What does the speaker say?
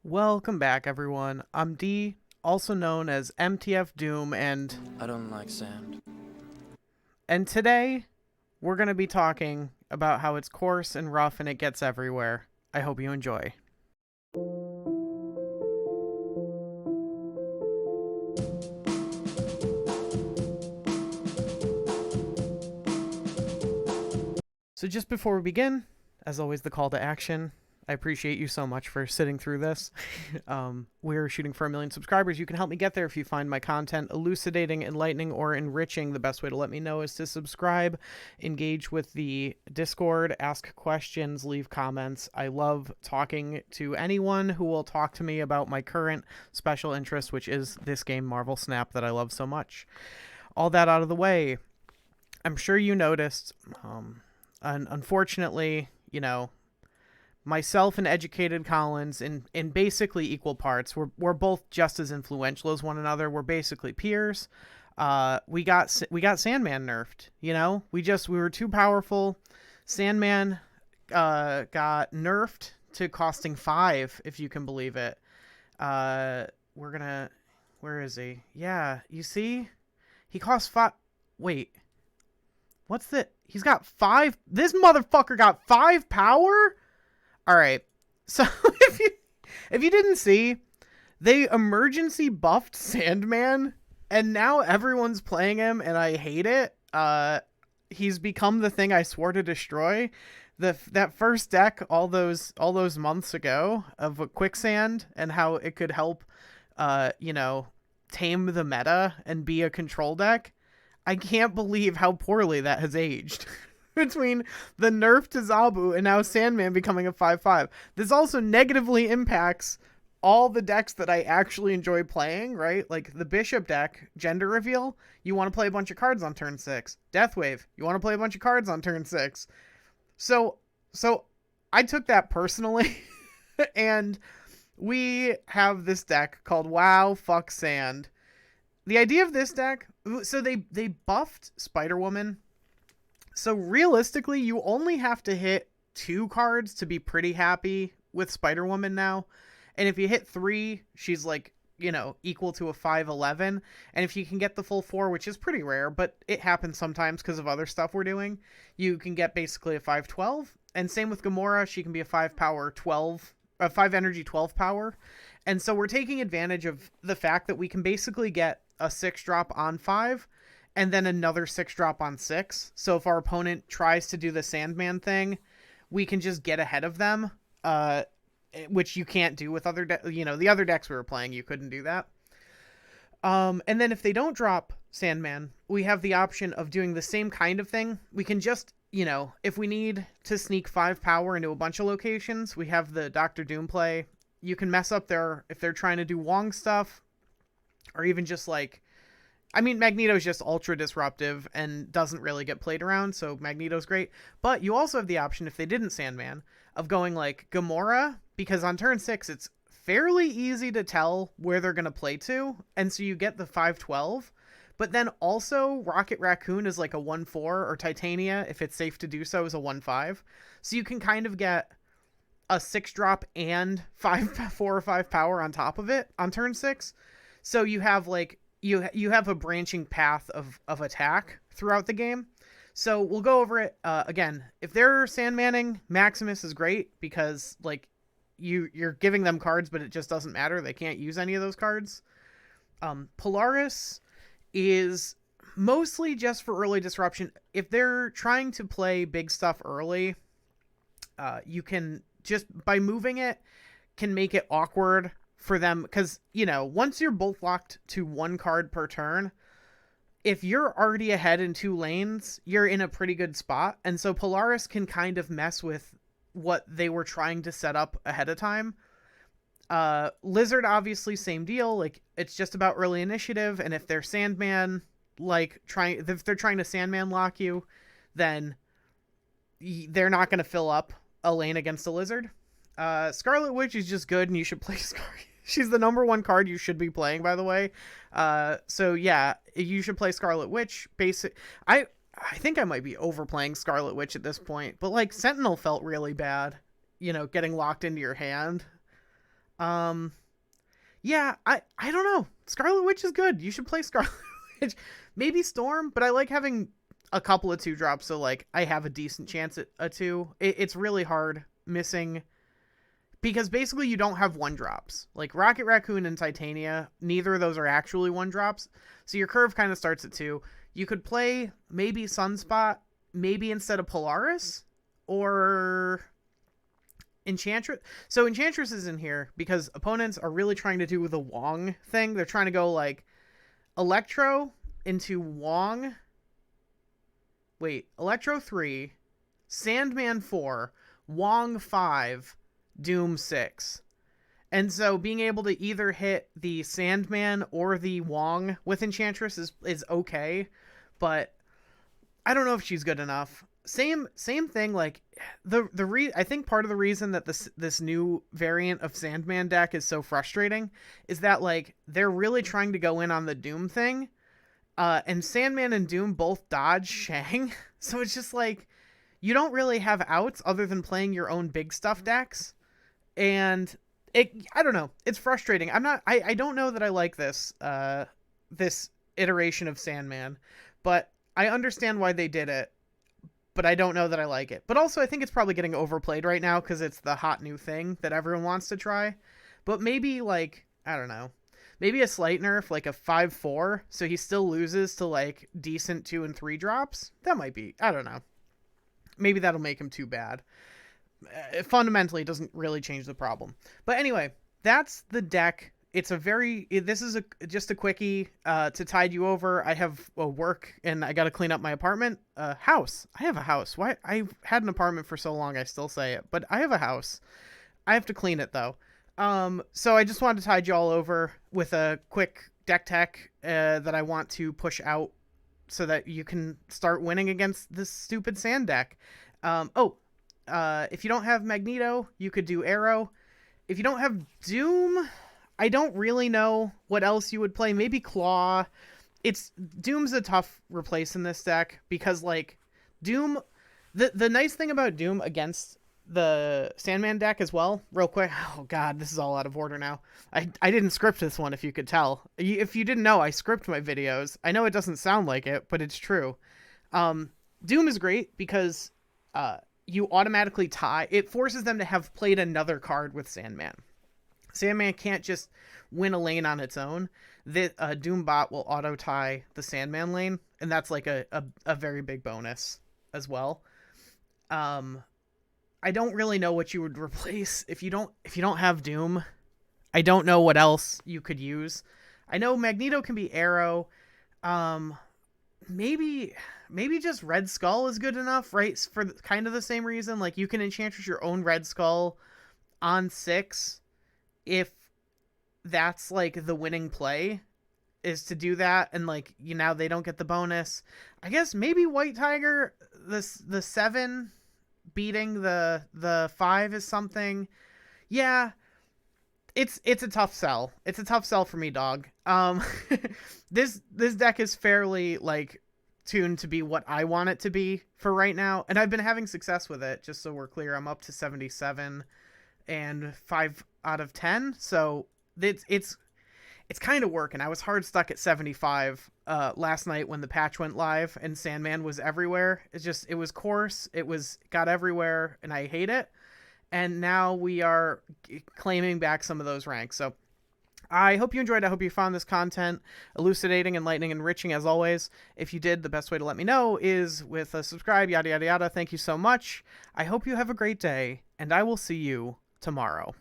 Welcome back, everyone. I'm D, also known as MTF Doom, I don't like sand. and today we're going to be talking about how it's coarse and rough and it gets everywhere. I hope you enjoy. So just before we begin, as always, the call to action. I appreciate you so much for sitting through this. We're shooting for 1 million subscribers. You can help me get there if you find my content elucidating, enlightening, or enriching. The best way to let me know is to subscribe, engage with the Discord, ask questions, leave comments. I love talking to anyone who will talk to me about my current special interest, which is this game, Marvel Snap, that I love so much. All that out of the way, I'm sure you noticed, and unfortunately, myself and Educated Collins in basically equal parts. We're both just as influential as one another. We're basically peers. We got Sandman nerfed. We were too powerful. Sandman got nerfed to costing 5, if you can believe it. Where is he? Yeah, you see, he costs 5. Wait, what's the? He's got 5. This motherfucker got 5 power. All right, so if you didn't see, they emergency buffed Sandman, and now everyone's playing him, and I hate it. He's become the thing I swore to destroy. That first deck all those months ago of a quicksand and how it could help, tame the meta and be a control deck. I can't believe how poorly that has aged. Between the nerf to Zabu and now Sandman becoming a 5/5. This also negatively impacts all the decks that I actually enjoy playing, right? Like the Bishop deck, Gender Reveal, you want to play a bunch of cards on turn 6. Deathwave, you want to play a bunch of cards on turn 6. So I took that personally, and we have this deck called Wow Fuck Sand. The idea of this deck, so they buffed Spider-Woman. So realistically, you only have to hit 2 cards to be pretty happy with Spider-Woman now. And if you hit 3, she's like, equal to a 5/11. And if you can get the full 4, which is pretty rare, but it happens sometimes because of other stuff we're doing, you can get basically a 5/12. And same with Gamora, she can be a 5 power 12, a 5 energy 12 power. And so we're taking advantage of the fact that we can basically get a 6 drop on 5 and then another 6 drop on 6. So if our opponent tries to do the Sandman thing, we can just get ahead of them, which you can't do with other the other decks we were playing, you couldn't do that. And then if they don't drop Sandman, we have the option of doing the same kind of thing. We can just, if we need to sneak 5 power into a bunch of locations, we have the Dr. Doom play. You can mess up if they're trying to do Wong stuff, or even just like, Magneto's just ultra disruptive and doesn't really get played around, so Magneto's great. But you also have the option, if they didn't Sandman, of going like Gamora, because on turn 6, it's fairly easy to tell where they're going to play to, and so you get the 5/12. But then also, Rocket Raccoon is like a 1/4, or Titania, if it's safe to do so, is a 1/5. So you can kind of get a 6 drop and 4 or 5 power on top of it on turn 6. So you have like, you have a branching path of attack throughout the game. So we'll go over it again. If they're Sandmanning, Maximus is great because like you're giving them cards, but it just doesn't matter. They can't use any of those cards. Polaris is mostly just for early disruption. If they're trying to play big stuff early, you can just, by moving it, can make it awkward for them, because once you're both locked to 1 card per turn, if you're already ahead in 2 lanes, you're in a pretty good spot. And so Polaris can kind of mess with what they were trying to set up ahead of time. Lizard, obviously, same deal. Like, it's just about early initiative, and if they're Sandman, if they're trying to Sandman lock you, then they're not going to fill up a lane against a Lizard. Scarlet Witch is just good, and you should play Scarlet. She's the number 1 card you should be playing, by the way. So yeah, you should play Scarlet Witch. I think I might be overplaying Scarlet Witch at this point, but like Sentinel felt really bad, getting locked into your hand. Um, yeah, I don't know. Scarlet Witch is good. You should play Scarlet Witch. Maybe Storm, but I like having a couple of 2-drops, so like I have a decent chance at a 2. It's really hard missing, because basically you don't have 1-drops. Like Rocket Raccoon and Titania, neither of those are actually 1-drops. So your curve kind of starts at 2. You could play maybe Sunspot, maybe instead of Polaris, or Enchantress. So Enchantress is in here because opponents are really trying to do the Wong thing. They're trying to go like Electro into Wong. Wait, Electro 3, Sandman 4, Wong 5, Doom 6. And so being able to either hit the Sandman or the Wong with Enchantress is okay, but I don't know if she's good enough. Same thing, like I think part of the reason that this new variant of Sandman deck is so frustrating is that like they're really trying to go in on the Doom thing. And Sandman and Doom both dodge Shang. So it's just like you don't really have outs other than playing your own big stuff decks. And I don't know. It's frustrating. I don't know that I like this iteration of Sandman, but I understand why they did it, but I don't know that I like it. But also I think it's probably getting overplayed right now because it's the hot new thing that everyone wants to try. But maybe like, I don't know. Maybe a slight nerf, like a 5/4, so he still loses to like decent 2 and 3 drops. That might be, I don't know. Maybe that'll make him too bad. Fundamentally, it doesn't really change the problem. But anyway, that's the deck. This is just a quickie to tide you over. I have work and I got to clean up my apartment. House. I have a house. Why? I've had an apartment for so long, I still say it, but I have a house. I have to clean it though. So I just wanted to tide you all over with a quick deck tech that I want to push out so that you can start winning against this stupid sand deck. If you don't have Magneto, you could do Arrow. If you don't have Doom, I don't really know what else you would play. Maybe Claw. Doom's a tough replace in this deck because like Doom, the nice thing about Doom against the Sandman deck as well, real quick. Oh god, this is all out of order now. I didn't script this one, if you could tell. If you didn't know, I script my videos. I know it doesn't sound like it, but it's true. Doom is great because you automatically tie. It forces them to have played another card with Sandman. Sandman can't just win a lane on its own. The Doom bot will auto tie the Sandman lane, and that's like a very big bonus as well. I don't really know what you would replace if you don't have Doom. I don't know what else you could use. I know Magneto can be Arrow. Maybe just Red Skull is good enough, right? For kind of the same reason, like you can Enchantress your own Red Skull on 6 if that's like the winning play is to do that, and like now they don't get the bonus. I guess maybe White Tiger, the 7 beating the 5 is something. Yeah, it's a tough sell. It's a tough sell for me, dog. This deck is fairly like tuned to be what I want it to be for right now, and I've been having success with it. Just so we're clear, I'm up to 77 and 5 out of 10. So it's kind of working. I was hard stuck at 75 last night when the patch went live and Sandman was everywhere. It was coarse. Got everywhere, and I hate it. And now we are claiming back some of those ranks. So I hope you enjoyed. I hope you found this content elucidating, enlightening, enriching as always. If you did, the best way to let me know is with a subscribe, yada, yada, yada. Thank you so much. I hope you have a great day, and I will see you tomorrow.